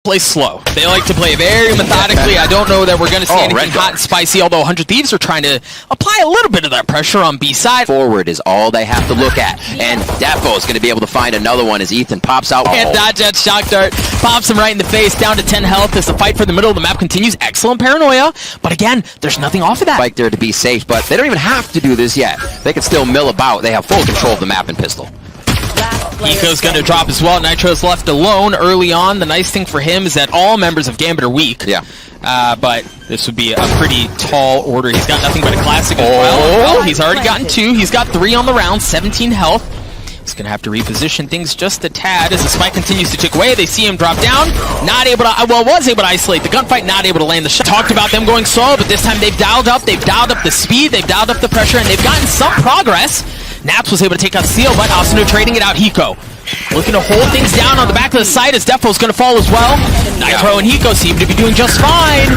play slow. They like to play very methodically. I don't know that we're going to see anything hot and spicy, although 100 Thieves are trying to apply a little bit of that pressure on B side. Forward is all they have to look at, and Defo is going to be able to find another one as Ethan pops out. And dodge that shock dart, pops him right in the face, down to 10 health as the fight for the middle of the map continues. Excellent paranoia, but again, there's nothing off of that. Spike there to be safe, but they don't even have to do this yet. They can still mill about. They have full control of the map and pistol. Eco's going to drop as well. Nitro's left alone early on. The nice thing for him is that all members of Gambit are weak. Yeah. But this would be a pretty tall order. He's got nothing but a classic as well. He's already gotten 2. He's got 3 on the round, 17 health. He's going to have to reposition things just a tad as the spike continues to tick away. They see him drop down. Not able to, well, was able to isolate the gunfight, not able to land the shot. Talked about them going slow, but this time they've dialed up the speed, they've dialed up the pressure, and they've gotten some progress. Nats was able to take out Seal, but Asuna trading it out. Hiko looking to hold things down on the back of the site as Defo's going to fall as well. Nitro and Hiko seem to be doing just fine.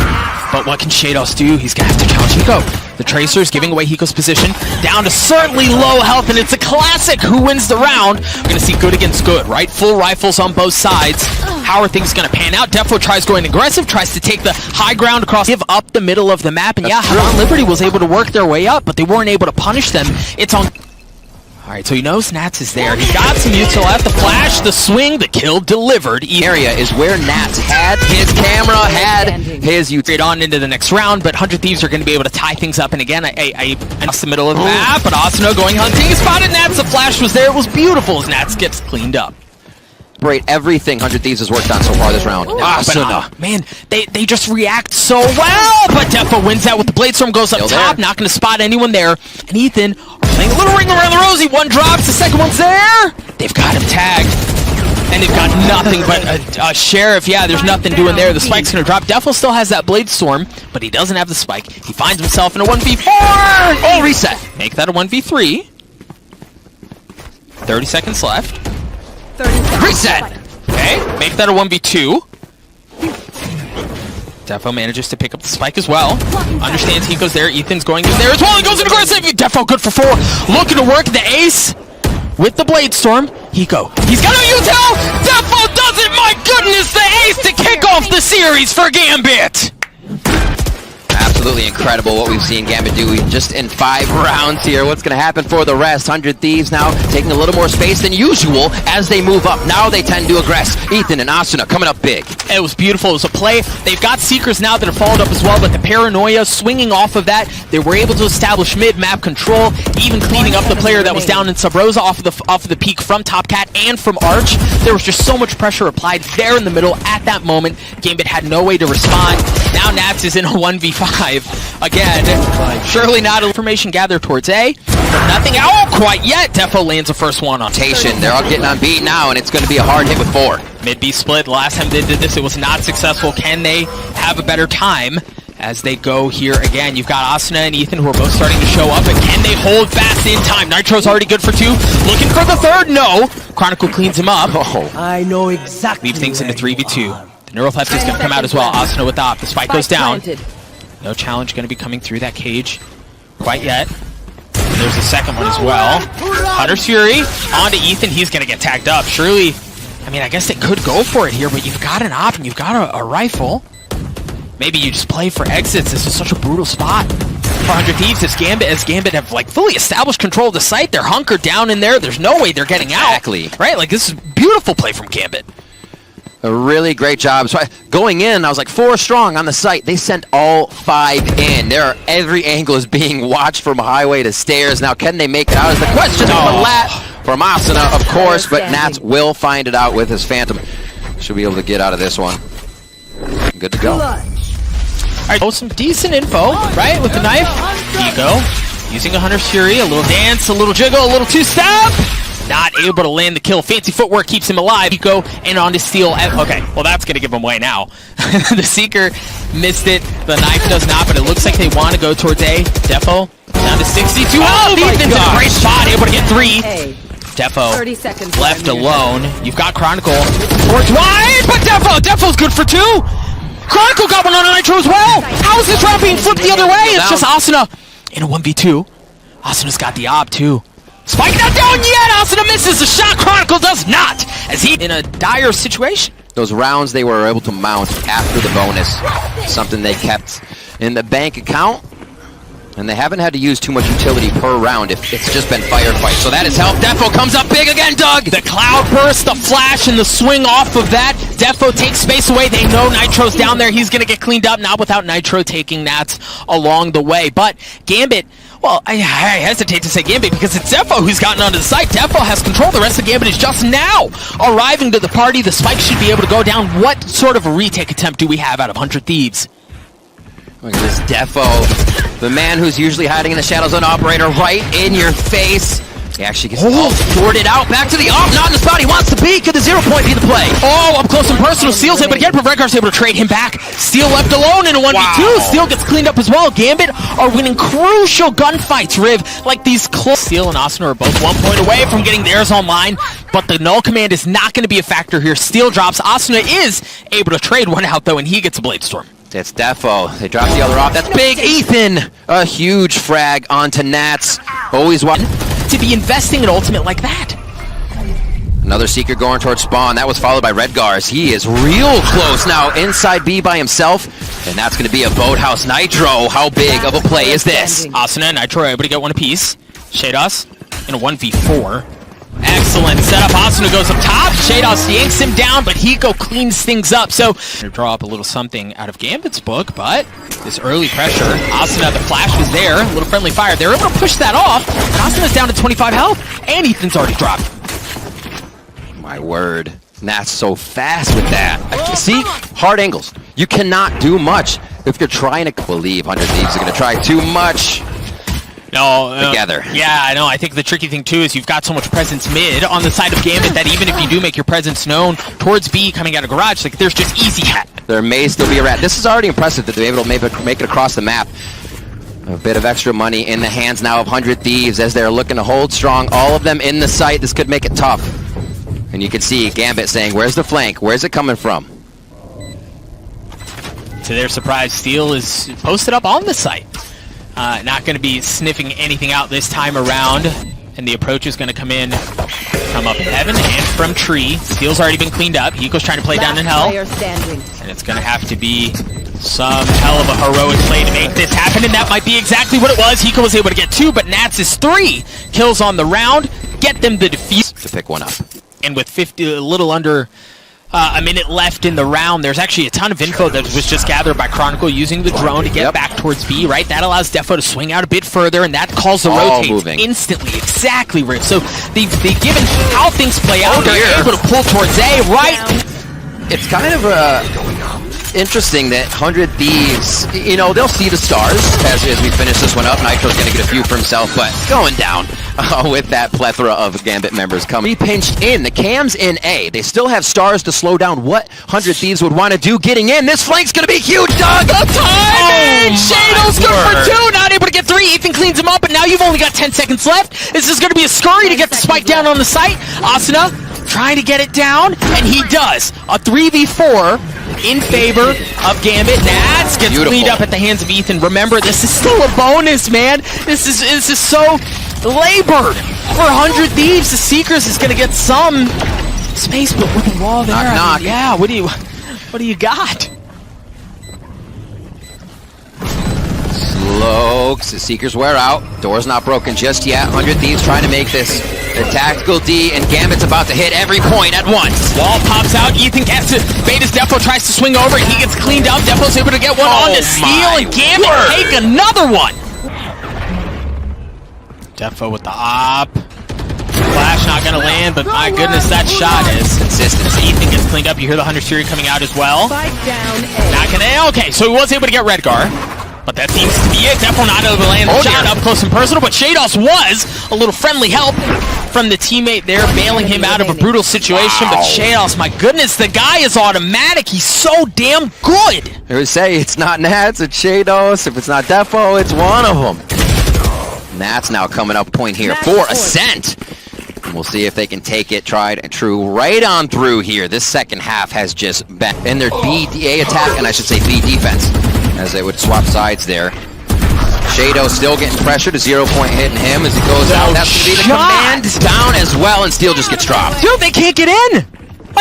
But what can Shados do? He's going to have to challenge Hiko. The Tracer's giving away Hiko's position. Down to certainly low health, and it's a classic who wins the round. We're going to see good against good, right? Full rifles on both sides. How are things going to pan out? Defo tries going aggressive, tries to take the high ground across, give up the middle of the map. And yeah, Havan Liberty was able to work their way up, but they weren't able to punish them. It's on... Alright, so he knows Nats is there. He got some util at the flash, the swing, the kill delivered. Area is where Nats had his camera, had his util. Straight on into the next round, but 100 Thieves are going to be able to tie things up. And again, I lost the middle of the map, but Asuna going hunting. He spotted Nats, the flash was there. It was beautiful as Nats gets cleaned up. Everything 100 Thieves has worked on so far this round. Asuna. Man, they just react so well, but Defo wins that with the Bladestorm, goes up top, not going to spot anyone there. And Ethan playing a little ring around the rosy. One drops, the second one's there. They've got him tagged. And they've got nothing but a Sheriff. Yeah, there's nothing doing there. The spike's going to drop. Defo still has that Bladestorm, but he doesn't have the spike. He finds himself in a 1v4. Oh, reset. Make that a 1v3. 30 seconds left. Reset! Okay, make that a 1v2. Defo manages to pick up the spike as well. Understands Hiko's there. Ethan's going in there as well. He goes in aggressive. Defo good for 4. Looking to work the ace with the Bladestorm. Hiko. He's got a util. Defo does it. My goodness, the ace to kick off the series for Gambit. Absolutely incredible what we've seen Gambit do just in 5 rounds here. What's going to happen for the rest? 100 Thieves now taking a little more space than usual as they move up. Now they tend to aggress. Ethan and Asuna coming up big. It was beautiful. It was a play. They've got Seekers now that have followed up as well, but the paranoia swinging off of that, they were able to establish mid-map control, even cleaning up the player that was down in Sub Rosa off of the peak from Top Cat and from Arch. There was just so much pressure applied there in the middle at that moment. Gambit had no way to respond. Now Nats is in a 1v5. Again, surely not information gathered towards A, but nothing out quite yet. Defo lands the first one on rotation. They're all getting on B now, and it's going to be a hard hit with 4. Mid-B split. The last time they did this, it was not successful. Can they have a better time as they go here again? You've got Asuna and Ethan who are both starting to show up, and can they hold fast in time? Nitro's already good for 2. Looking for the third. No. Chronicle cleans him up. I know exactly. Leaves things into 3v2. The Neural Theft is going to come out as well. Asuna with the op. The spike goes down. No challenge going to be coming through that cage quite yet. And there's the second one as well. Hunter's Fury on to Ethan. He's going to get tagged up. Surely, I mean, I guess they could go for it here, but you've got an op and you've got a rifle. Maybe you just play for exits. This is such a brutal spot for 100 Thieves as Gambit have like fully established control of the site. They're hunkered down in there. There's no way they're getting out. Exactly. Right? Like, this is beautiful play from Gambit. A really great job. So going in, I was like 4 strong on the site. They sent all 5 in. Every angle is being watched from highway to stairs. Now, can they make it out is the question. From Asuna, of course, but Nats will find it out with his Phantom. Should be able to get out of this one. Good to go. Alright, some decent info, right, with the knife. Hiko using a Hunter's Fury, a little dance, a little jiggle, a little 2-step. Not able to land the kill. Fancy footwork keeps him alive. Hiko and on to steal. Okay, well that's going to give him away now. The Seeker missed it. The knife does not, but it looks like they want to go towards A. Defo down to 62. Oh, Ethan's in a great spot, able to get 3. Defo left alone. You've got Chronicle towards wide, but Defo's good for 2. Chronicle got one on a Nitro as well. How is this round being flipped the other way? It's just Asuna in a 1v2. Asuna's got the op too. Spike not down yet! Asuna misses the shot, Chronicle does not! As he in a dire situation. those rounds they were able to mount after the bonus, something they kept in the bank account. And they haven't had to use too much utility per round if it's just been firefight. So that is help. Defo comes up big again, Doug! The cloud burst, the flash, and the swing off of that. Defo takes space away. They know Nitro's down there. He's going to get cleaned up, not without Nitro taking Nats along the way. But Gambit, well, I hesitate to say Gambit because it's Defo who's gotten onto the site. Defo has control. The rest of Gambit is just now arriving to the party. The spike should be able to go down. What sort of a retake attempt do we have out of 100 Thieves? Look at this Defo, the man who's usually hiding in the shadows, an operator right in your face. He actually gets sorted out, back to the off, not in the spot he wants to be. Could the 0 point be the play? Oh, up close and personal. Steel's able to get it, but Redgar's able to trade him back. Steel left alone in a 1v2. Wow. Steel gets cleaned up as well. Gambit are winning crucial gunfights, Riv. Like these close. Steel and Asuna are both 1 point away from getting theirs online, but the null command is not going to be a factor here. Steel drops. Asuna is able to trade one out, though, and he gets a Blade Storm. It's Defo. They drop the other off. That's big. Ethan, a huge frag onto Nats. Always watching. To be investing in ultimate like that. Another Seeker going towards spawn. That was followed by Redgars. He is real close now inside B by himself. And that's going to be a Boathouse Nitro. How big of a play is this? Asuna and Nitro are able to get one apiece. Shados in a 1v4. Excellent setup. Asuna goes up top. Shados yanks him down, but Hiko cleans things up. So, draw up a little something out of Gambit's book, but this early pressure, Asuna, the flash was there. A little friendly fire. They're able to push that off, and Asuna's down to 25 health, and Ethan's already dropped. My word. Nats so fast with that. See? Hard angles. You cannot do much if you're trying to believe 100 Thieves are going to try too much. No, together. Yeah, I know. I think the tricky thing, too, is you've got so much presence mid on the side of Gambit that even if you do make your presence known towards B coming out of Garage, like there's just easy. There may still be a rat. This is already impressive that they're able to make it across the map. A bit of extra money in the hands now of 100 Thieves as they're looking to hold strong. All of them in the site. This could make it tough. And you can see Gambit saying, where's the flank? Where's it coming from? To their surprise, Steel is posted up on the site. Not going to be sniffing anything out this time around. And the approach is going to come up heaven and from tree. Steel's already been cleaned up. Hiko's trying to play down in hell. And it's going to have to be some hell of a heroic play to make this happen. And that might be exactly what it was. Hiko was able to get 2, but Nats is 3 kills on the round. Get them the defeat. To pick one up. And with a little under a minute left in the round, there's actually a ton of info that was just gathered by Chronicle using the drone to get back towards B, right? That allows Defo to swing out a bit further, and that calls the rotate instantly. Exactly, Rick. So they've given how things play out. They're able to pull towards A, right? It's kind of interesting that 100 Thieves, you know, they'll see the stars as we finish this one up. Nitro's going to get a few for himself, but going down with that plethora of Gambit members coming. He pinched in. The cam's in A. They still have stars to slow down what 100 Thieves would want to do getting in. This flank's going to be huge, Doug! The time! Shadows good for 2, not able to get 3. Ethan cleans him up, and now you've only got 10 seconds left. This is going to be a scurry to get the spike down on the site. Asuna trying to get it down, and he does. A 3v4 in favor of Gambit. Nats gets cleaned up at the hands of Ethan. Remember, this is still a bonus, man. This is so labored for 100 Thieves. The Seekers is going to get some space, but with the wall there, I mean, yeah. What do you got? Slokes. The Seekers wear out. Door's not broken just yet. 100 Thieves trying to make this a tactical D, and Gambit's about to hit every point at once. Wall pops out. Ethan gets it. Beta's Defo tries to swing over. He gets cleaned up. Defo's able to get one on to Steel, and Gambit take another one. Defo with the op. Flash not gonna land, but my goodness, that shot is consistent. Ethan gets cleaned up. You hear the Hunter Fury coming out as well. Not gonna. Okay, so he was able to get Redgar. But that seems to be it. Defo not able to land the shot up close and personal, but Shados was a little friendly help from the teammate there, bailing him out of a brutal situation. But Shados, my goodness, the guy is automatic. He's so damn good. I would say it's not Nats, it's Shados. If it's not Defo, it's one of them. Nats now coming up point here for Ascent. And we'll see if they can take it, tried and true, right on through here. This second half has just been in their B attack, and I should say B defense, as they would swap sides there. Shadow still getting pressured, a 0 point hitting him as he goes out. That's going to be the command down as well, and Steel just gets dropped. Dude, they can't get in.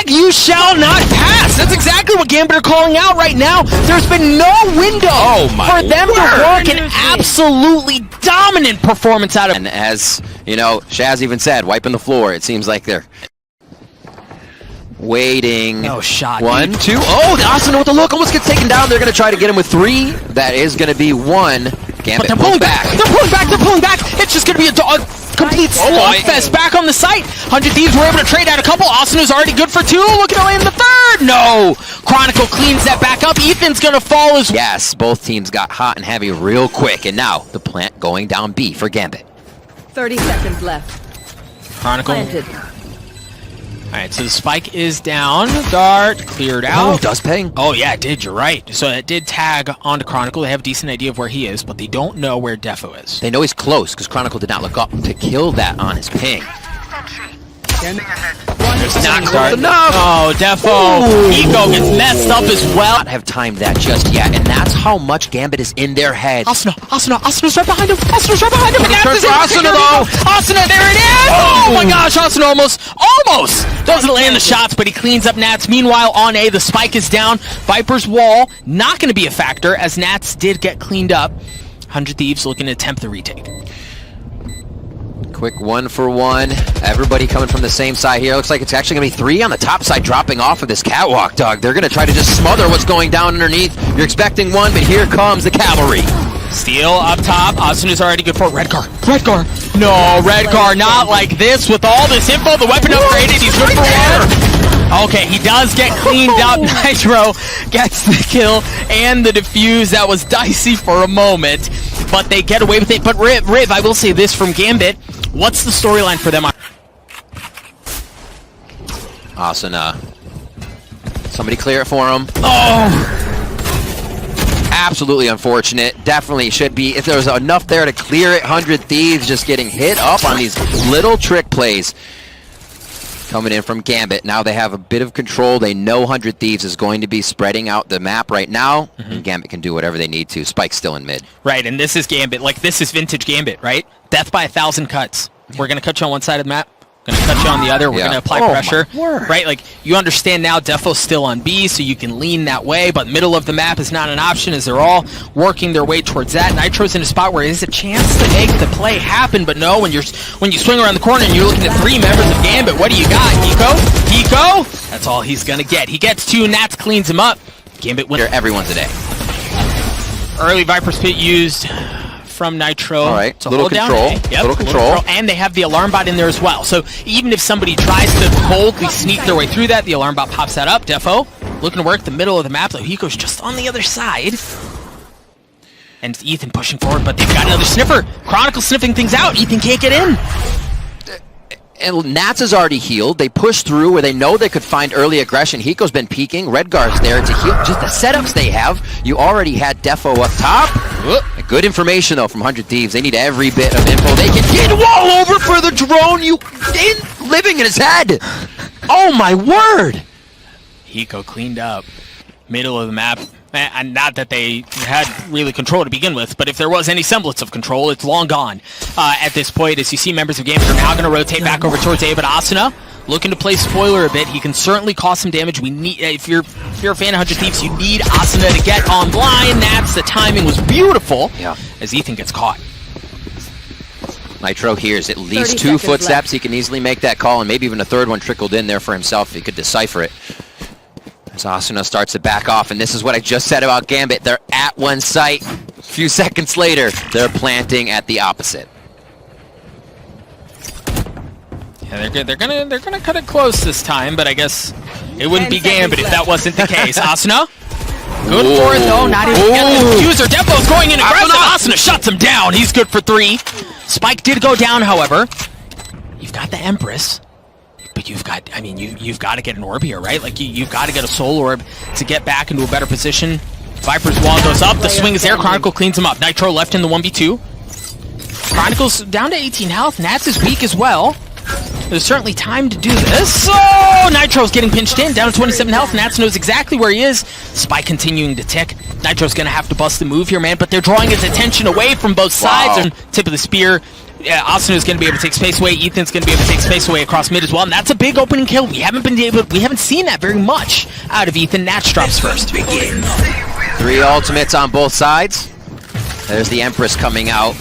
Like, you shall not pass. That's exactly what Gambit are calling out right now. There's been no window for them to work an absolutely dominant performance out of. And as, you know, Shaz even said, wiping the floor, it seems like they're waiting. No shot. 1, 2. Oh, the Asuna with the look almost gets taken down. They're going to try to get him with 3. That is going to be 1. Gambit But they're pulling back. They're pulling back. They're pulling back. It's just going to be a complete slugfest back on the site. 100 Thieves were able to trade out a couple. Asuna's already good for 2. Looking to land the 3rd. No. Chronicle cleans that back up. Ethan's going to fall as well. Yes, both teams got hot and heavy real quick. And now the plant going down B for Gambit. 30 seconds left. Chronicle. Planted. Alright, so the spike is down. Dart cleared out. Oh, does ping. Oh yeah, it did. You're right. So it did tag onto Chronicle. They have a decent idea of where he is, but they don't know where Defo is. They know he's close because Chronicle did not look up to kill that on his ping. There's not close enough. Oh, Defo. Eco gets messed up as well. Not have timed that just yet, and that's how much Gambit is in their head. Asuna's right behind him. Asuna's right behind him. Asuna though. Asuna, there it is. Oh my gosh, Asuna almost doesn't land the shots, but he cleans up Nats. Meanwhile, on A, the spike is down. Viper's wall not going to be a factor as Nats did get cleaned up. 100 Thieves looking to attempt the retake. Quick 1 for 1. Everybody coming from the same side here. Looks like it's actually going to be 3 on the top side dropping off of this catwalk, dog. They're going to try to just smother what's going down underneath. You're expecting 1, but here comes the cavalry. Steal up top. Asuna's already good for it. Redgar. No, Redgar, not like this. With all this info, the weapon upgraded. He's good for 1. Okay, he does get cleaned up. Nitro gets the kill and the defuse. That was dicey for a moment, but they get away with it. But Riv, I will say this from Gambit. What's the storyline for them? Asuna. Somebody clear it for him. Oh! Absolutely unfortunate. Definitely should be. If there was enough there to clear it, 100 Thieves just getting hit up on these little trick plays. Coming in from Gambit. Now they have a bit of control. They know 100 Thieves is going to be spreading out the map right now. And Gambit can do whatever they need to. Spike's still in mid. Right, and this is Gambit. Like, this is vintage Gambit, right? Death by 1,000 cuts. We're going to cut you on one side of the map. Going to cut you on the other. We're going to apply pressure. Right, like, you understand now Defo's still on B, so you can lean that way, but middle of the map is not an option as they're all working their way towards that. Nitro's in a spot where there's a chance to make the play happen, but no, when you swing around the corner and you're looking at 3 members of Gambit, what do you got? Eco? That's all he's going to get. He gets 2, Nats cleans him up. Gambit winner. Everyone today. Early Viper's Pit used from Nitro. All right, to little hold control. Down A. Yep, little control. And they have the alarm bot in there as well. So even if somebody tries to boldly sneak their way through that, the alarm bot pops that up. Defo looking to work the middle of the map, though Hiko's just on the other side. And it's Ethan pushing forward, but they've got another sniffer. Chronicle sniffing things out. Ethan can't get in. And Nats is already healed. They push through where they know they could find early aggression. Hiko's been peeking. Redgar's there to heal. Just the setups they have. You already had Defo up top. Good information, though, from 100 Thieves. They need every bit of info they can get. Wall over for the drone. Living in his head. Oh, my word. Hiko cleaned up. Middle of the map. And not that they had really control to begin with, but if there was any semblance of control, it's long gone at this point. As you see, members of Gambit are now going to rotate back over towards A, but Asuna looking to play spoiler a bit. He can certainly cause some damage. We need, if you're a fan of 100 Thieves, you need Asuna to get online. That's the timing was beautiful. Yeah. As Ethan gets caught. Nitro hears at least 2 footsteps. Left. He can easily make that call, and maybe even a 3rd one trickled in there for himself if he could decipher it. As Asuna starts to back off, and this is what I just said about Gambit. They're at one site. A few seconds later, they're planting at the opposite. Yeah, they're gonna cut it close this time, but I guess it wouldn't be Gambit if that wasn't the case. Asuna, good for it though. Not even getting the user. Defo's going in aggressive. Asuna shuts him down. He's good for 3. Spike did go down, however. You've got the Empress. But you've got, I mean, you've got to get an orb here, right? Like, you've got to get a soul orb to get back into a better position. Viper's wall goes up, the swing is there, Chronicle cleans him up. Nitro left in the 1v2. Chronicle's down to 18 health, Nats is weak as well. There's certainly time to do this. Oh, Nitro's getting pinched in, down to 27 health. Nats knows exactly where he is. Spike continuing to tick. Nitro's gonna have to bust the move here, man, but they're drawing his attention away from both sides. Wow. And tip of the spear. Yeah, Asuna gonna be able to take space away. Ethan's gonna be able to take space away across mid as well, and that's a big opening kill. We haven't seen that very much out of Ethan. Nats drops first. 3 ultimates on both sides. There's the Empress coming out.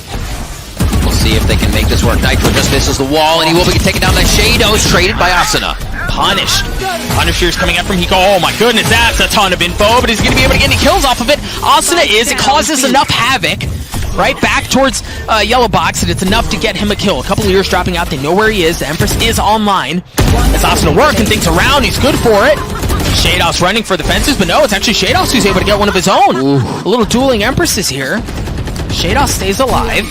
We'll see if they can make this work. Nitro just misses the wall, and he will be taken down by Shadows, traded by Asuna. Punished. Punisher's coming up from Hiko. Oh my goodness, that's a ton of info, but he's gonna be able to get any kills off of it. Asuna it causes enough havoc. Right back towards yellow box, and it's enough to get him a kill. A couple of years dropping out, they know where he is. The Empress is online. It's Asuna working things around, he's good for it. Shados running for the fences, but no, it's actually Shados who's able to get one of his own. Ooh. A little dueling Empresses here. Shados stays alive.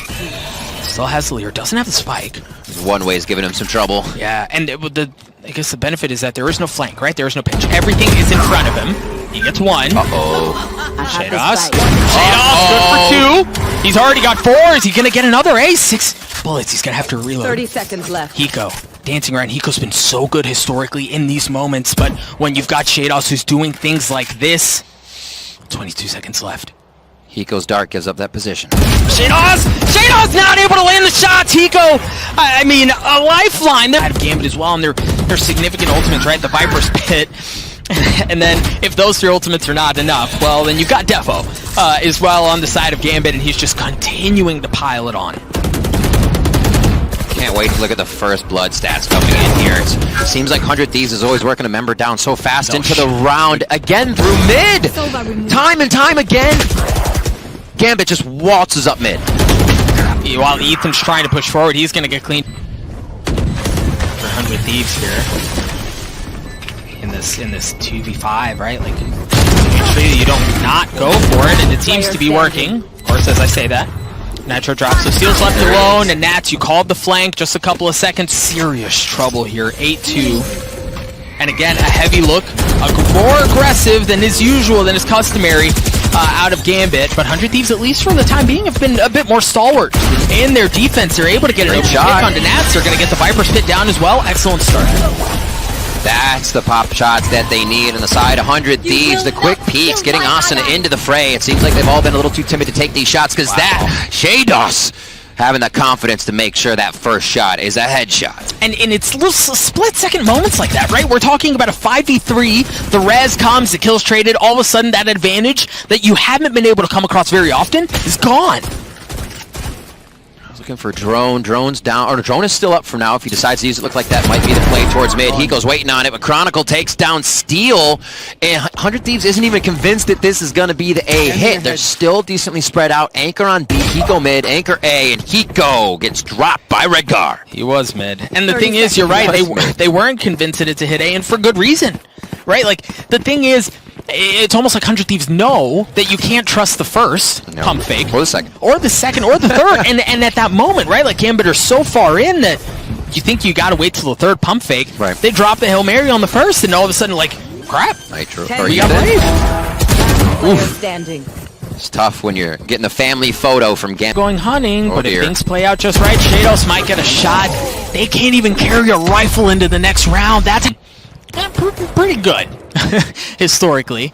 Still has the leader, doesn't have the spike. One way is giving him some trouble. Yeah, and I guess the benefit is that there is no flank, right? There is no pinch. Everything is in front of him. He gets one. Shados. Shados, good for 2. He's already got 4. Is he gonna get another ace? 6 bullets. He's gonna have to reload. 30 seconds left. Hiko dancing around. Hiko's been so good historically in these moments, but when you've got Shados who's doing things like this, 22 seconds left. Hiko's dart gives up that position. Shados not able to land the shots. Hiko, I mean, a lifeline. They're out of Gambit as well, and they're significant ultimates, right? The Viper's Pit. And then if those 3 ultimates are not enough, well, then you've got Defo as well on the side of Gambit, and he's just continuing to pile it on. Can't wait to look at the first blood stats coming in here. It seems like 100 Thieves is always working a member down so fast into the round. Again through mid! Time and time again! Gambit just waltzes up mid. While Ethan's trying to push forward, he's going to get clean. 100 Thieves here. In this 2v5, right? Like, make sure you don't not go for it, and it seems to be working. Of course, as I say that. Nitro drops, so Steel's left alone, and Nats, you called the flank, just a couple of seconds. Serious trouble here, 8-2. And again, a heavy look, more aggressive than is usual, than is customary out of Gambit, but 100 Thieves, at least for the time being, have been a bit more stalwart in their defense. They're able to get an open pick onto Nats. They're going to get the Viper's Pit down as well. Excellent start. That's the pop shots that they need on the side. 100 Thieves, the quick peeks, getting Asuna into the fray. It seems like they've all been a little too timid to take these shots because that Shados having the confidence to make sure that first shot is a headshot. And it's little split-second moments like that, right? We're talking about a 5v3, the res comes, the kills traded, all of a sudden that advantage that you haven't been able to come across very often is gone. Looking for Drone. Drone's down, or Drone is still up for now. If he decides to use it, look like that might be the play towards mid. He goes waiting on it, but Chronicle takes down Steel, and 100 Thieves isn't even convinced that this is going to be the A hit. They're still decently spread out. Anchor on B, Hiko mid, Anchor A, and Hiko gets dropped by Redgar. He was mid. And the thing is, you're right, they weren't convinced that it's a hit A, and for good reason, right? Like, the thing is, it's almost like 100 Thieves know that you can't trust the first pump fake. Or the second. Or the second, or the third. and at that moment, right, like Gambit are so far in that you think you gotta wait till the third pump fake. Right. They drop the Hail Mary on the first, and all of a sudden, like, crap. Nitro. We got played. Standing. It's tough when you're getting the family photo from Gambit. Going hunting, but if things play out just right, Shados might get a shot. They can't even carry a rifle into the next round. That's pretty good, historically.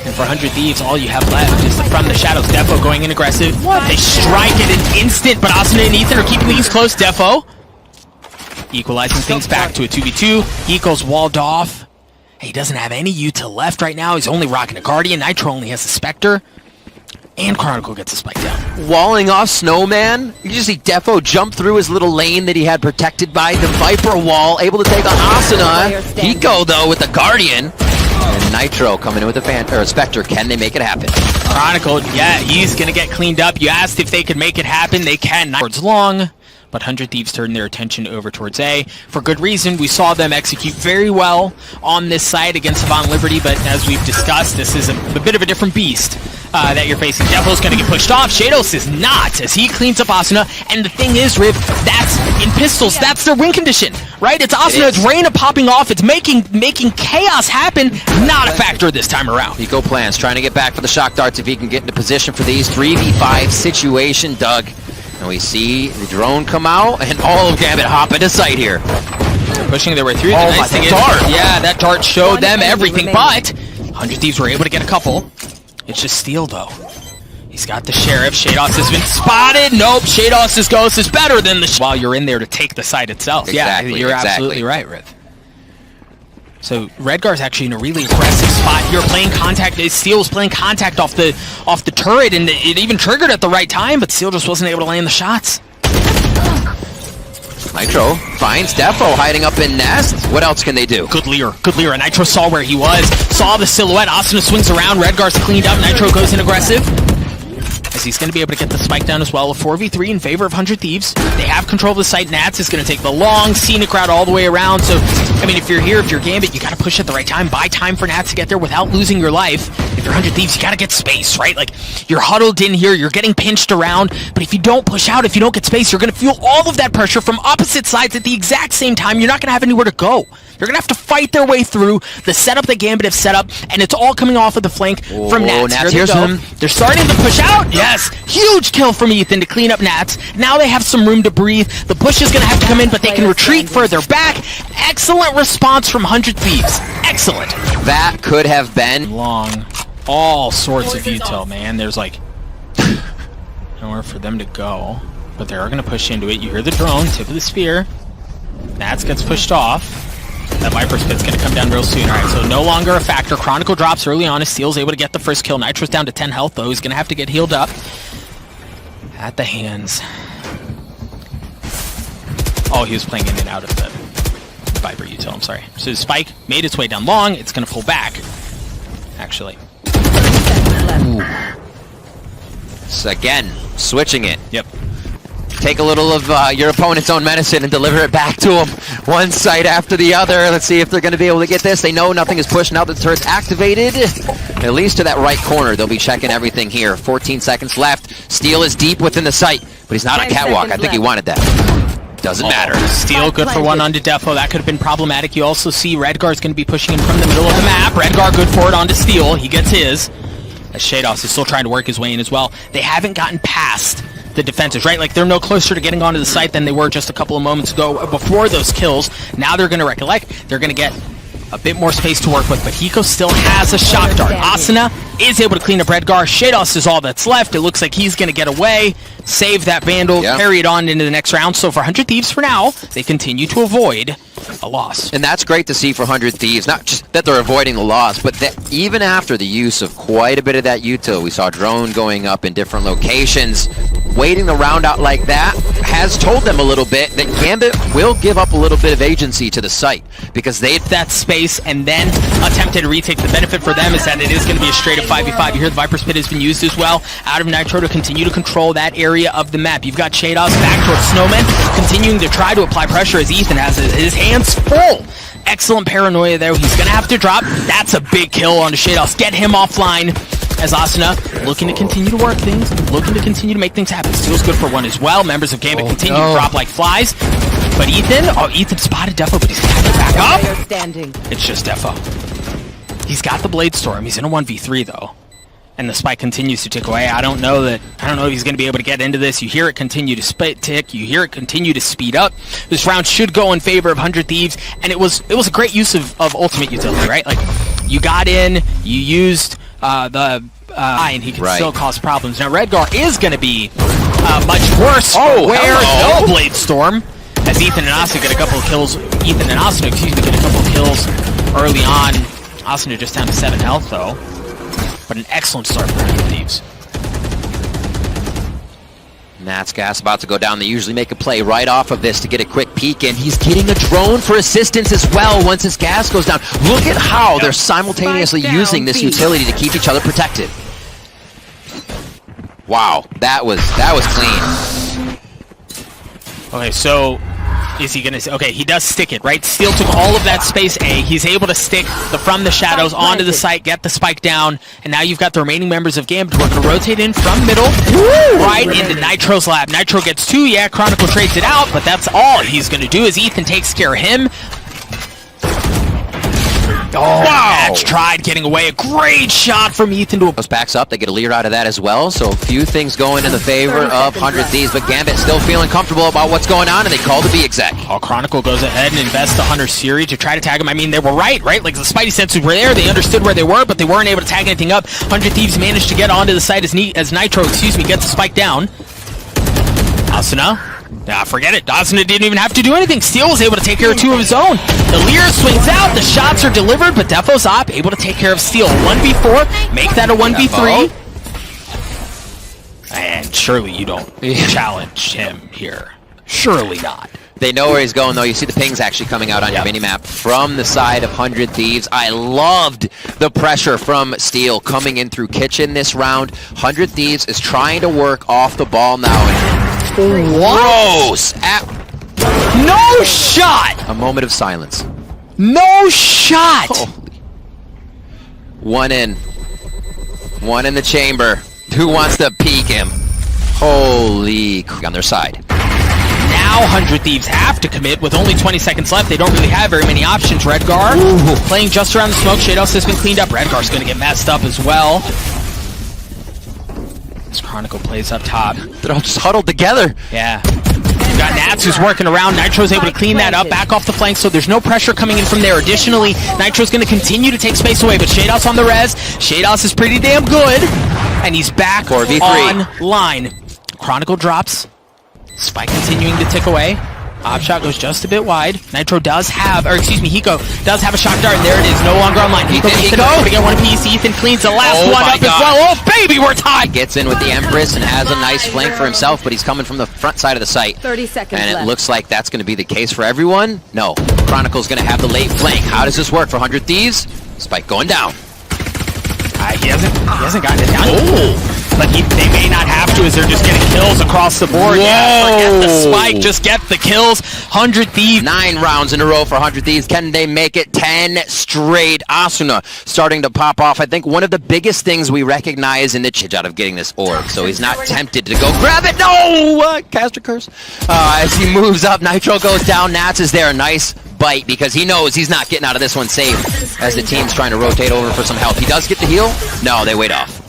And for 100 Thieves, all you have left is from the shadows. Defo going in aggressive. They strike it an instant, but Asuna and Ethan are keeping these close. Defo equalizing things back to a 2v2. Hiko's walled off. He doesn't have any util left right now. He's only rocking a Guardian. Nitro only has a Spectre. And Chronicle gets a spike down. Walling off Snowman. You just see Defo jump through his little lane that he had protected by the Viper wall, able to take on Asuna. Hiko, though, with the Guardian. And Nitro coming in with a Spectre. Can they make it happen? Chronicle, yeah, he's going to get cleaned up. You asked if they could make it happen. They can. Towards long. But 100 Thieves turned their attention over towards A. For good reason, we saw them execute very well on this side against Savant Liberty, but as we've discussed, this is a bit of a different beast that you're facing. Defo's going to get pushed off. Shados is not, as he cleans up Asuna. And the thing is, Riv, that's in pistols. That's their win condition, right? It's Asuna. It's Reyna popping off. It's making chaos happen. Not a factor this time around. Hiko plans, trying to get back for the shock darts if he can get into position for these 3v5 situation, Doug. And we see the drone come out, and all of Gambit hop into sight here. Pushing their way through. Oh, The nice thing is, dart. yeah, that dart showed One them enemy everything, remaining. but 100 Thieves were able to get a couple. It's just Steel, though. He's got the Sheriff. Shados has been spotted. Nope, Shados' ghost is better than the... While you're in there to take the site itself. Exactly, yeah, you're exactly. absolutely right, Rith. So Redgar's actually in a really aggressive spot here, playing contact. Steel was playing contact off the turret, and it even triggered at the right time, but Steel just wasn't able to land the shots. Nitro finds Defo hiding up in Nest. What else can they do? Good Lear. And Nitro saw where he was, saw the silhouette. Asuna swings around. Redgar's cleaned up. Nitro goes in aggressive, as he's going to be able to get the spike down as well. A 4v3 in favor of 100 Thieves. They have control of the site. Nats is going to take the long scenic route all the way around. So, I mean, if you're here, if you're Gambit, you got to push at the right time. Buy time for Nats to get there without losing your life. If you're 100 Thieves, you got to get space, right? Like, you're huddled in here, you're getting pinched around, but if you don't push out, if you don't get space, you're going to feel all of that pressure from opposite sides at the exact same time. You're not going to have anywhere to go. You're going to have to fight their way through the setup that Gambit have set up, and it's all coming off of the flank from Nats. Nats, Here they here's go. him. They're starting to push out. Yes, huge kill from Ethan to clean up Nats. Now they have some room to breathe. The push is going to have to come in, but they can retreat further back. Excellent response from 100 Thieves. Excellent. That could have been... Long. All sorts of util, man. There's like nowhere for them to go, but they're going to push into it. You hear the drone, tip of the spear. Nats gets pushed off. That Viper's Pit's going to come down real soon. Alright, so no longer a factor. Chronicle drops early on as Steel's able to get the first kill. Nitro's down to 10 health, though. He's going to have to get healed up at the hands. Oh, he was playing in and out of the Viper util, I'm sorry. So his spike made its way down long. It's going to pull back, actually. So again, switching it. Yep. Take a little of your opponent's own medicine and deliver it back to them. One side after the other. Let's see if they're going to be able to get this. They know nothing is pushed now that the turret's activated. At least to that right corner. They'll be checking everything here. 14 seconds left. Steel is deep within the site, but he's not on 10 catwalk. I seconds think he left. wanted that. Doesn't matter. Steel good for one onto Defo. That could have been problematic. You also see Redgar's going to be pushing in from the middle of the map. Redgar good for it onto Steel. He gets his. As Shados is still trying to work his way in as well. They haven't gotten past the defenses, right? Like, they're no closer to getting onto the site than they were just a couple of moments ago before those kills. Now they're going to recollect. They're going to get a bit more space to work with, but Hiko still has a shock dart. Asuna is able to clean up Redgar. Shados is all that's left. It looks like he's going to get away, save that Vandal, carry it on into the next round. So for 100 Thieves for now, they continue to avoid a loss. And that's great to see for 100 Thieves. Not just that they're avoiding the loss, but that even after the use of quite a bit of that util, we saw drone going up in different locations. Waiting the round out like that has told them a little bit that Gambit will give up a little bit of agency to the site, because they that space and then attempted to retake. The benefit for them is that it is going to be a straight up 5v5. You hear the Viper's Pit has been used as well out of Nitro to continue to control that area of the map. You've got Shados back towards Snowman, continuing to try to apply pressure as Ethan has his hands full. Excellent paranoia there. He's going to have to drop. That's a big kill onto Shados. Get him offline. As Asuna looking to continue to work things, looking to continue to make things happen. Steel's good for one as well. Members of Gambit continue to drop like flies. But Ethan spotted Defo, but he's got to get back up. Standing. It's just Defo. He's got the Blade Storm. He's in a 1v3 though. And the spike continues to tick away. I don't know if he's going to be able to get into this. You hear it continue to tick. You hear it continue to speed up. This round should go in favor of 100 Thieves, and it was a great use of ultimate utility, right? Like, you got in, you used and he can still cause problems. Now Redgar is going to be much worse. No Blade Storm, as Ethan and Asuna get a couple of kills. Ethan and Asuna, get a couple of kills early on. Asuna just down to 7 health though. But an excellent start for 100 Thieves. Nats gas about to go down. They usually make a play right off of this to get a quick peek in. He's getting a drone for assistance as well once his gas goes down. Look at how they're simultaneously using this utility to keep each other protected. Wow, that was clean. Okay, so is he gonna? Okay, he does stick it, right? Steel took all of that space A. He's able to stick from the shadows onto the site, get the spike down, and now you've got the remaining members of Gambit who are going to rotate in from middle, right into Nitro's lab. Nitro gets 2, yeah, Chronicle trades it out, but that's all he's going to do as Ethan takes care of him. Oh, Wow! Edge tried getting away. A great shot from Ethan to a... Goes backs up, they get a lead out of that as well, so a few things going in the favor of 100 Thieves, but Gambit still feeling comfortable about what's going on, and they call the B exec. Oh, Chronicle goes ahead and invests the Hunter Siri to try to tag him. I mean, they were right? Like, the Spidey sensors were there, they understood where they were, but they weren't able to tag anything up. 100 Thieves managed to get onto the site as Nitro, gets the spike down. Asuna, forget it. Asuna didn't even have to do anything. Steel was able to take care of 2 of his own. The Lear swings out, the shots are delivered, but Defo's op able to take care of Steel. 1v4, make that a 1v3. And surely you don't challenge him here. Surely not. They know where he's going, though. You see the pings actually coming out on your minimap from the side of 100 Thieves. I loved the pressure from Steel coming in through Kitchen this round. 100 Thieves is trying to work off the ball now. And gross! No shot! A moment of silence. No shot! Holy. One in the chamber. Who wants to peek him? Holy on their side. Now 100 Thieves have to commit with only 20 seconds left. They don't really have very many options. Redgar playing just around the smoke. Shados has been cleaned up. Redgar's going to get messed up as well. This Chronicle plays up top. They're all just huddled together. Yeah. You've got Nats who's working around. Nitro's able to clean that up, back off the flank, so there's no pressure coming in from there. Additionally, Nitro's going to continue to take space away, but Shados on the res. Shados is pretty damn good, and he's back 4v3. online. Chronicle drops. Spike continuing to tick away. Opshot goes just a bit wide. Nitro does have, Hiko does have a shock dart, and there it is, no longer online. Hiko to get one apiece. Ethan cleans the last one up as well. Oh, baby, we're tied! Gets in with the Empress and has a nice flank for himself, but he's coming from the front side of the site. 30 seconds and it left. looks like that's going to be the case for everyone. No, Chronicle's going to have the late flank. How does this work for 100 Thieves? Spike going down. He hasn't gotten it down. Oh! But they may not have to as they're just getting kills across the board. Whoa. Yeah, forget the spike, just get the kills. 100 Thieves. 9 rounds in a row for 100 Thieves. Can they make it 10 straight? Asuna starting to pop off. I think one of the biggest things we recognize in the chidge out of getting this orb, so he's not tempted to go grab it. No! Caster curse. As he moves up, Nitro goes down. Nats is there. Nice bite because he knows he's not getting out of this one safe as the team's trying to rotate over for some help. He does get the heal. No, they wait off.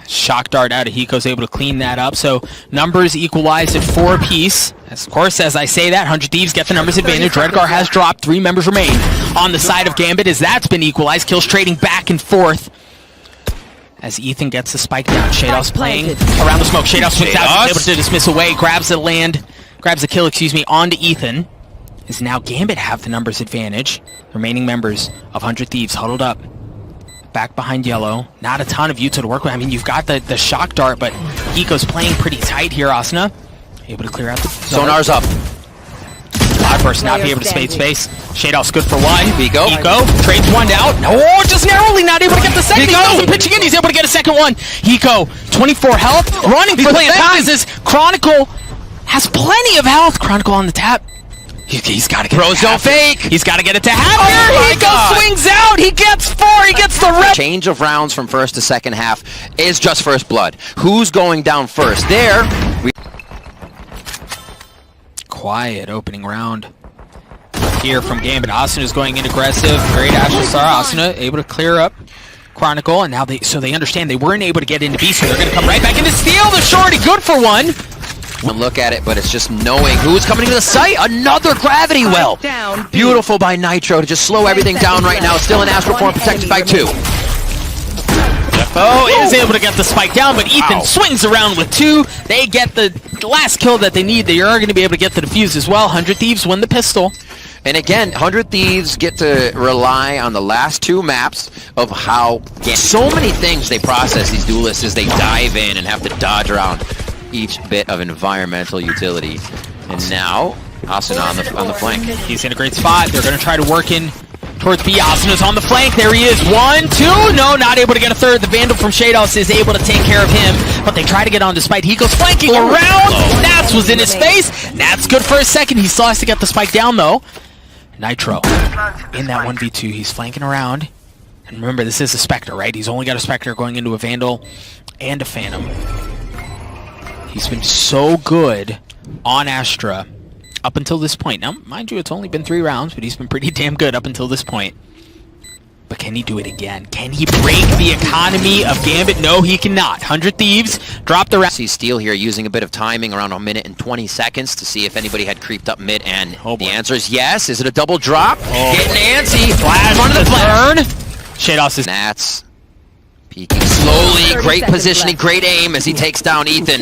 Shock dart out of Hiko's able to clean that up, so numbers equalized at 4 apiece. Of course, as I say that, 100 Thieves get the numbers advantage. Redgar has dropped, 3 members remain on the side of Gambit as that's been equalized. Kills trading back and forth as Ethan gets the spike down. Shados playing around the smoke. Shados swings out, able to dismiss away, grabs the kill, onto Ethan. As now Gambit have the numbers advantage. Remaining members of 100 Thieves huddled up. Back behind yellow. Not a ton of Utah to work with. I mean, you've got the shock dart, but Hiko's playing pretty tight here, Asuna. Able to clear out the... Sonar's up. Cloudburst not be able to spade space. Shados good for 1. Hiko trades 1 out. No, just narrowly not able to get the second. He doesn't pitch again. He's able to get a second one. Hiko, 24 health. Running for the fences. Chronicle has plenty of health. Chronicle on the tap. He's got to get Pros don't fake. He's got to get it to happen. Hiko swings out. He gets 4. He gets the rep. Change of rounds from first to second half is just first blood. Who's going down first? There. Quiet opening round here from Gambit. Asuna is going in aggressive. Great Astra Star. Asuna able to clear up Chronicle, and now they understand they weren't able to get into B, so they're going to come right back into steal the shorty. Good for 1. One look at it, but it's just knowing who's coming to the site. Another gravity well. Beautiful by Nitro to just slow everything down right now. Still in astral form, protected by 2. Is able to get the spike down, but Ethan swings around with 2. They get the last kill that they need. They are going to be able to get the defuse as well. 100 Thieves win the pistol. And again, 100 Thieves get to rely on the last 2 maps of how so many things they process, these duelists, as they dive in and have to dodge around each bit of environmental utility. And now, Asuna on the flank. He's in a great spot. They're going to try to work in towards B. Asuna's on the flank. There he is. 1, 2. No, not able to get a third. The Vandal from Shados is able to take care of him, but they try to get on despite Hiko's flanking around. Nats was in his face. Nats good for a second. He still has to get the spike down, though. Nitro in that 1v2. He's flanking around. And remember, this is a Spectre, right? He's only got a Spectre going into a Vandal and a Phantom. He's been so good on Astra up until this point. Now, mind you, it's only been 3 rounds, but he's been pretty damn good up until this point. But can he do it again? Can he break the economy of Gambit? No, he cannot. 100 Thieves drop the round. See Steel here using a bit of timing, around 1 minute and 20 seconds, to see if anybody had creeped up mid, and the answer is yes. Is it a double drop? Getting antsy. Flash in front of the turn. Shados is Nats peeking slowly. Great positioning, great aim as he takes down Ethan.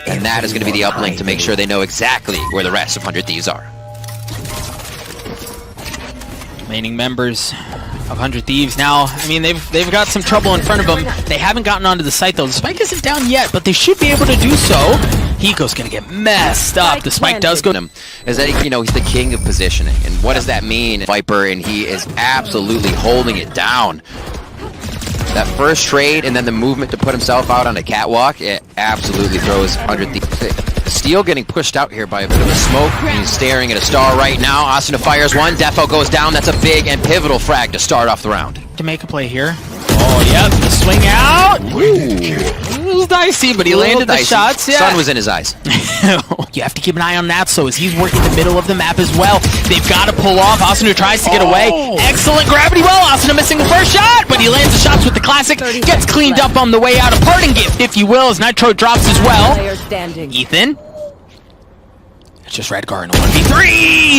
And that is going to be the uplink to make sure they know exactly where the rest of 100 Thieves are. remaining members of 100 Thieves. Now, I mean, they've got some trouble in front of them. They haven't gotten onto the site, though. The spike isn't down yet, but they should be able to do so. Hiko's going to get messed up. The spike does go... Is that, you know, he's the king of positioning. And what does that mean? Viper, and he is absolutely holding it down. That first trade and then the movement to put himself out on a catwalk, it absolutely throws 100 Thieves. Steel getting pushed out here by a bit of a smoke. He's staring at a star right now. Asuna fires one. Defo goes down. That's a big and pivotal frag to start off the round. To make a play here. Oh, yep. The swing out. Ooh. It was dicey, but he landed the shots. Yeah. Sun was in his eyes. You have to keep an eye on that, so as he's working the middle of the map as well. They've got to pull off. Asuna tries to get away. Excellent gravity well. Asuna missing the first shot, but he lands the shots with the classic. Gets cleaned up on the way out. A parting gift, if you will, as Nitro drops as well. Ethan. It's just Redgar in a 1v3.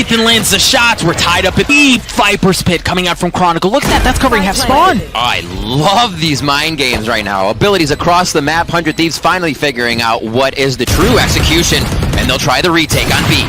Ethan lands the shots. We're tied up at the Viper's Pit coming out from Chronicle. Look at that. That's covering half spawn. I love these mind games right now. Abilities across the map. 100 Thieves finally figuring out what is the true execution, and they'll try the retake on B.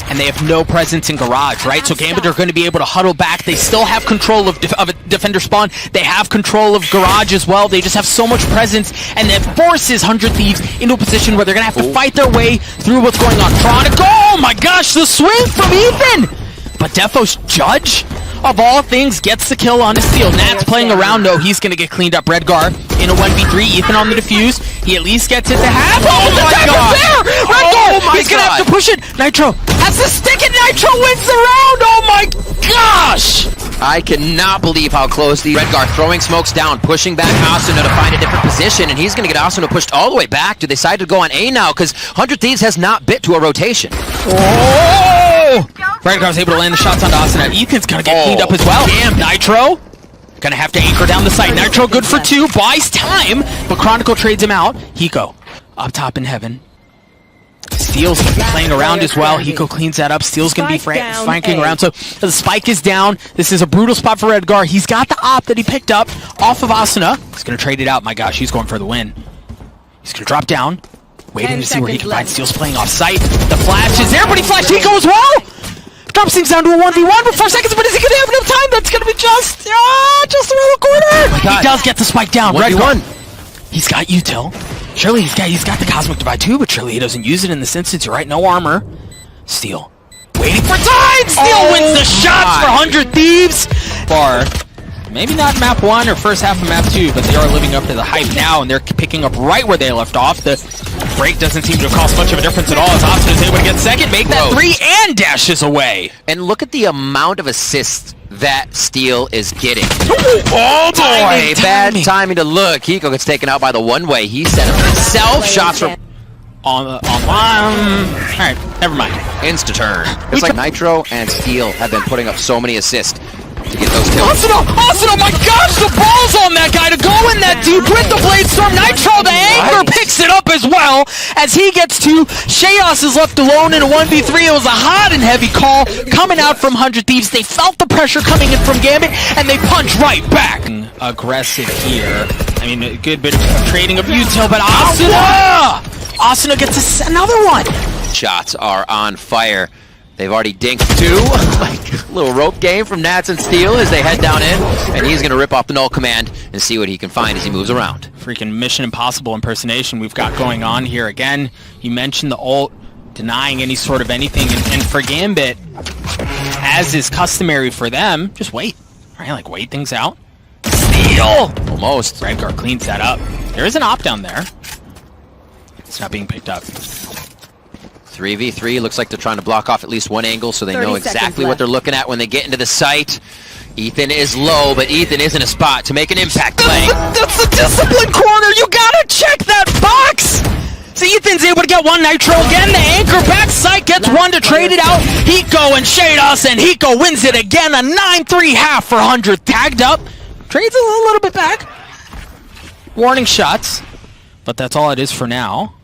And they have no presence in Garage, right? So Gambit are going to be able to huddle back. They still have control of a defender spawn. They have control of Garage as well. They just have so much presence, and that forces 100 Thieves into a position where they're going to have to fight their way through what's going on. Chronicle, oh my gosh, the swing from Ethan! But Defo's judge, of all things, gets the kill on his steal. Nat's playing around, though. He's going to get cleaned up. Redgar in a 1v3. Ethan on the defuse. He at least gets it to half. Oh my god! Redgar! He's going to have to push it. Nitro has the stick, and Nitro wins the round! Oh my gosh! I cannot believe how close the Redgar throwing smokes down, pushing back Asuna to find a different position, and he's going to get Asuna pushed all the way back to decide to go on A now, because 100 Thieves has not bit to a rotation. Oh! Redgar's able to land the shots onto Asuna. Ethan's going to get cleaned up as well. Damn, Nitro going to have to anchor down the site. Nitro good for 2, buys time, but Chronicle trades him out. Hiko up top in heaven. Steel's going to be playing around as well. Hiko cleans that up. Steel's going to be flanking around. So the spike is down. This is a brutal spot for Redgar. He's got the op that he picked up off of Asuna. He's going to trade it out. My gosh, he's going for the win. He's going to drop down, waiting to see where he can find. Steel's playing off site. The flash is there, but he flashed Hiko as well. Drops things down to a 1v1 with 4 seconds, but is he going to have enough time? That's going to be just around the corner. He does get the spike down. Redgar. He's got util. Surely he's got the Cosmic Divide too, but surely he doesn't use it in this instance. You're right, no armor. Steel. Waiting for time! Steel wins the shots for 100 Thieves! Far. Maybe not map 1 or first half of map 2, but they are living up to the hype now, and they're picking up right where they left off. The break doesn't seem to have caused much of a difference at all, as Asuna is able to get second, make that 3, and dashes away. And look at the amount of assists that Steel is getting. Oh boy! Bad timing to look. Hiko gets taken out by the one-way. He set up himself. Shots from... Alright, never mind. Insta-turn. It's like Nitro and Steel have been putting up so many assists to get those kills. Asuna, my gosh, the ball's on that guy to go in that deep with the Blade Storm. Nitro, the anchor, picks it up as well as he gets to. Shados is left alone in a 1v3. It was a hot and heavy call coming out from 100 Thieves. They felt the pressure coming in from Gambit, and they punch right back. Aggressive here. I mean, a good bit of trading of util, but Asuna gets another one. Shots are on fire. They've already dinked 2. Like a little rope game from Nats and Steel as they head down in. And he's going to rip off the null command and see what he can find as he moves around. Freaking Mission Impossible impersonation we've got going on here. Again, you mentioned the ult denying any sort of anything. And for Gambit, as is customary for them, just wait. Right? Like, wait things out. Steel! Almost. Redgar cleans that up. There is an op down there. It's not being picked up. 3v3, looks like they're trying to block off at least one angle so they know exactly what they're looking at when they get into the site. Ethan is low, but Ethan is in a spot to make an impact play. That's the discipline corner! You gotta check that box! So Ethan's able to get one Nitro again. The anchor back site gets one to trade it out. Hiko and Shados, and Hiko wins it again. A 9-3 half for 100. tagged up. Trades a little bit back. Warning shots. But that's all it is for now.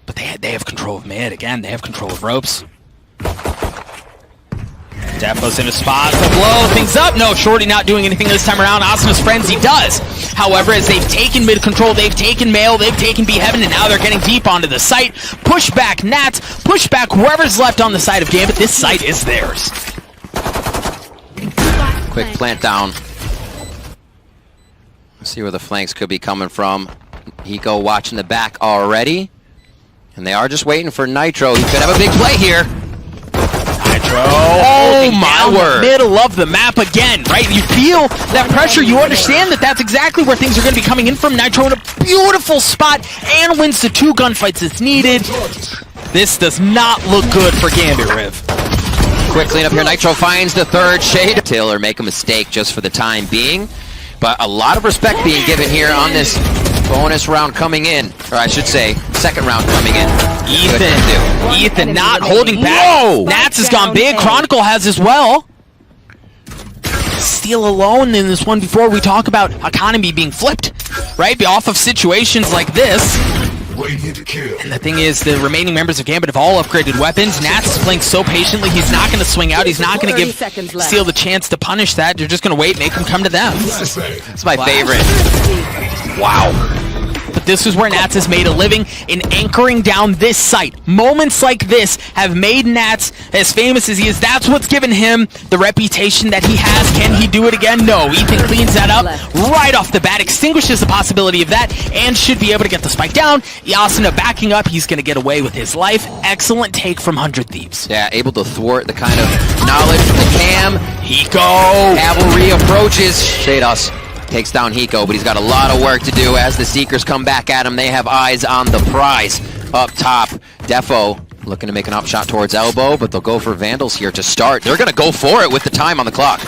But they have control of mid. Again, they have control of ropes. Defo's in a spot to blow things up. No, Shorty not doing anything this time around. Asana's Frenzy does. However, as they've taken mid control, they've taken Male, they've taken B Heaven, and now they're getting deep onto the site. Push back Nats, push back whoever's left on the side of Gambit. This site is theirs. Quick plant down. Let's see where the flanks could be coming from. Hiko watching the back already. And they are just waiting for Nitro. He could have a big play here. Oh my word. Middle of the map again, right? You feel that pressure. You understand that that's exactly where things are going to be coming in from. Nitro in a beautiful spot and wins the 2 gunfights it's needed. This does not look good for Gambit, Riv. Quick cleanup here. Nitro finds the 3rd shade. Taylor make a mistake just for the time being. But a lot of respect being given here on this bonus round coming in. Or I should say, 2nd round coming in. Ethan not holding back. Whoa! Nats has gone big. Chronicle has as well. Steal alone in this one before we talk about economy being flipped, right? Off of situations like this. And the thing is, the remaining members of Gambit have all upgraded weapons. Nats is playing so patiently, he's not going to swing out. He's not going to give Steel the chance to punish that. They're just going to wait, make him come to them. That's my favorite. Wow. But this is where Nats has made a living, in anchoring down this site. Moments like this have made Nats as famous as he is. That's what's given him the reputation that he has. Can he do it again? No. Ethan cleans that up right off the bat, extinguishes the possibility of that, and should be able to get the spike down. Yasuna backing up. He's going to get away with his life. Excellent take from 100 Thieves. Yeah, able to thwart the kind of knowledge from the cam. Hiko! Cavalry approaches. Shados takes down Hiko, but he's got a lot of work to do as the Seekers come back at him. They have eyes on the prize. Up top, Defo looking to make an up shot towards elbow, but they'll go for Vandals here to start. They're going to go for it with the time on the clock.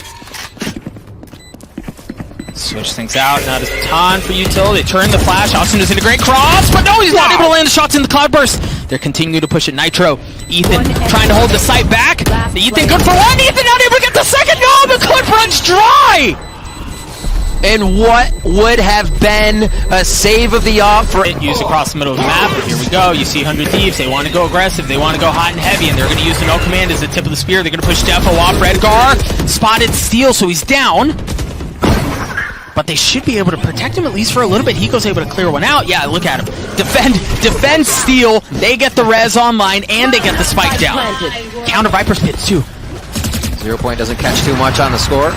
Switch things out, not a ton for Util. They turn the flash. Austin is in a great cross, but no, he's not able to land the shots in the cloudburst. They're continuing to push it. Nitro, Ethan trying to hold the site back. Ethan good for one. Ethan not able to get the second. No, the clip runs dry. And what would have been a save of the off for used across the middle of the map. But here we go. You see 100 Thieves. They want to go aggressive. They want to go hot and heavy, and they're going to use the no command as the tip of the spear. They're going to push Defo off. Redgar spotted Steel, so he's down. But they should be able to protect him at least for a little bit. Hiko's able to clear one out. Yeah, look at him. Defend Steel. They get the res online, and they get the spike down. Counter Viper's Pits, too. 0 point doesn't catch too much on the score.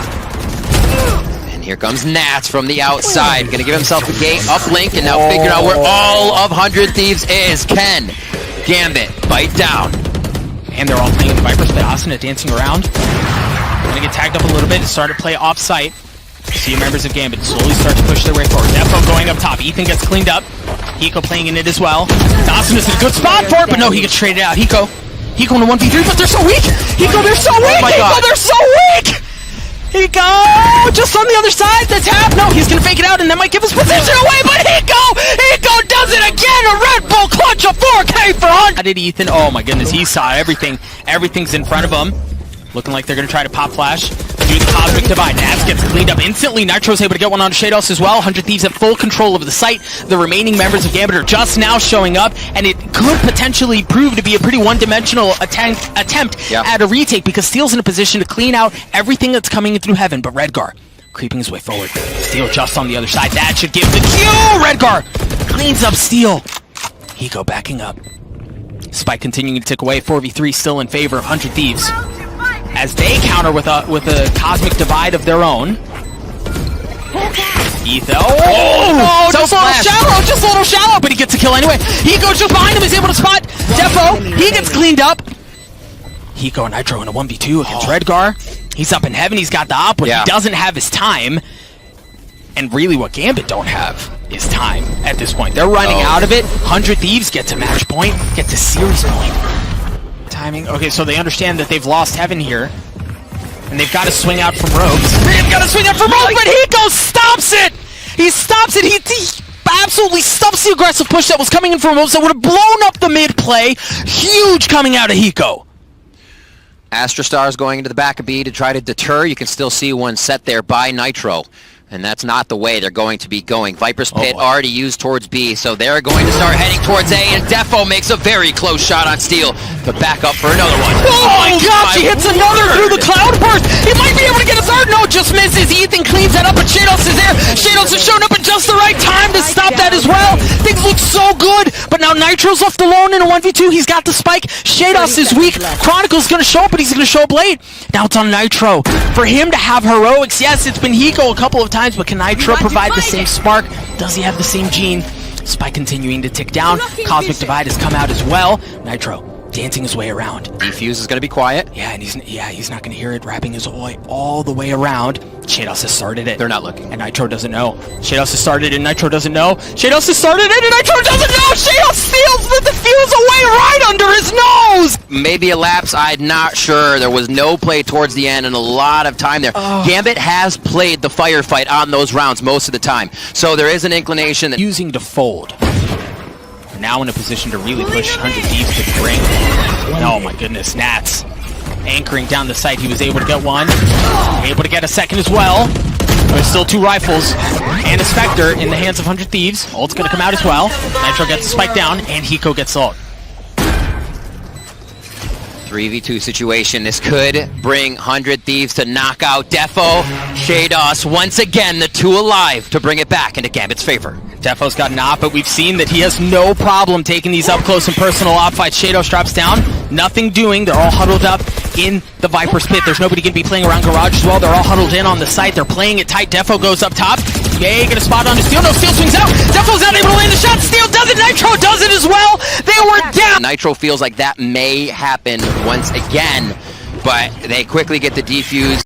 And here comes Nats from the outside. Gonna give himself a gate, uplink, and now figure out where all of 100 Thieves is. Ken, Gambit, bite down. And they're all playing in the Viper's Pit. Asuna dancing around. Gonna get tagged up a little bit and start to play off-site. See members of Gambit slowly start to push their way forward. Defo going up top. Ethan gets cleaned up. Hiko playing in it as well. Asuna's in a good spot for it, but no, he gets traded out. Hiko in a 1v3, but they're so weak! Hiko, they're so weak! Hiko, they're so weak! Hiko, just on the other side, the tap. No, he's gonna fake it out, and that might give his position away, but Hiko does it again! A Red Bull clutch, a 4K for 100! How did Ethan? Oh my goodness, he saw everything. Everything's in front of him. Looking like they're gonna try to pop flash. Do the Cosmic Divide. Nats gets cleaned up instantly. Nitro's able to get one on Shados as well. 100 Thieves have full control of the site. The remaining members of Gambit are just now showing up, and it could potentially prove to be a pretty one-dimensional attempt at a retake, because Steel's in a position to clean out everything that's coming in through Heaven, but Redgar creeping his way forward. Steel just on the other side. That should give the Q! Redgar cleans up Steel. Hiko backing up. Spike continuing to tick away. 4v3 still in favor of 100 Thieves, as they counter with a Cosmic Divide of their own. Etho. Oh, just a little shallow, but he gets a kill anyway. Hiko just behind him is able to spot Defo. He gets cleaned up. Hiko and Nitro in a 1v2 against Redgar. He's up in Heaven. He's got the op, but he doesn't have his time. And really what Gambit don't have is time at this point. They're running out of it. 100 Thieves get to match point, get to series point. Timing. Okay, so they understand that they've lost Heaven here, and they've got to swing out from ropes. They've got to swing out from ropes, but Hiko stops it! He stops it! He absolutely stops the aggressive push that was coming in from ropes that would have blown up the mid play. Huge coming out of Hiko. Astrostar's going into the back of B to try to deter. You can still see one set there by Nitro. And that's not the way they're going to be going. Viper's Pit already used towards B, so they're going to start heading towards A, and Defo makes a very close shot on Steel to back up for another one. Oh my gosh, he hits another through the cloud burst! He might be able to get a third! No, just misses! Ethan cleans that up, but Shados is there! Shados has shown up at just the right time to stop that as well! Things look so good, but now Nitro's left alone in a 1v2, he's got the spike, Shados is weak, Chronicle's gonna show up, but he's gonna show up late! Now it's on Nitro. For him to have heroics, yes, it's been Hiko a couple of times, but can Nitro provide the same spark? Does he have the same gene? Spike continuing to tick down. Cosmic Divide has come out as well. Nitro dancing his way around. Defuse is going to be quiet. Yeah, and he's not going to hear it, wrapping his way all the way around. Shados has started it. They're not looking. And Nitro doesn't know. Shados has started it, and Nitro doesn't know. Shados has started it, and Nitro doesn't know! Shados steals the defuse away right under his nose! Maybe a lapse, I'm not sure. There was no play towards the end and a lot of time there. Gambit has played the firefight on those rounds most of the time. So there is an inclination that... Using to fold. Now in a position to really push 100 Thieves to the brink. Oh my goodness, Nats. Anchoring down the site, he was able to get one. Able to get a second as well. There's still 2 rifles and a Spectre in the hands of 100 Thieves. Ult's gonna come out as well. Nitro gets the spike down, and Hiko gets ult. 3v2 situation. This could bring 100 Thieves to knock out Defo. Shados once again, the 2 alive to bring it back into Gambit's favor. Defo's got an op, but we've seen that he has no problem taking these up close and personal op fights. Shados drops down, nothing doing. They're all huddled up in the Viper's Pit. There's nobody going to be playing around Garage as well. They're all huddled in on the site. They're playing it tight. Defo goes up top. Yay, get a spot on the Steel. No, Steel swings out. Defo's not able to land the shot. Steel does it. Nitro does it as well. They were down. Nitro feels like that may happen once again, but they quickly get the defuse.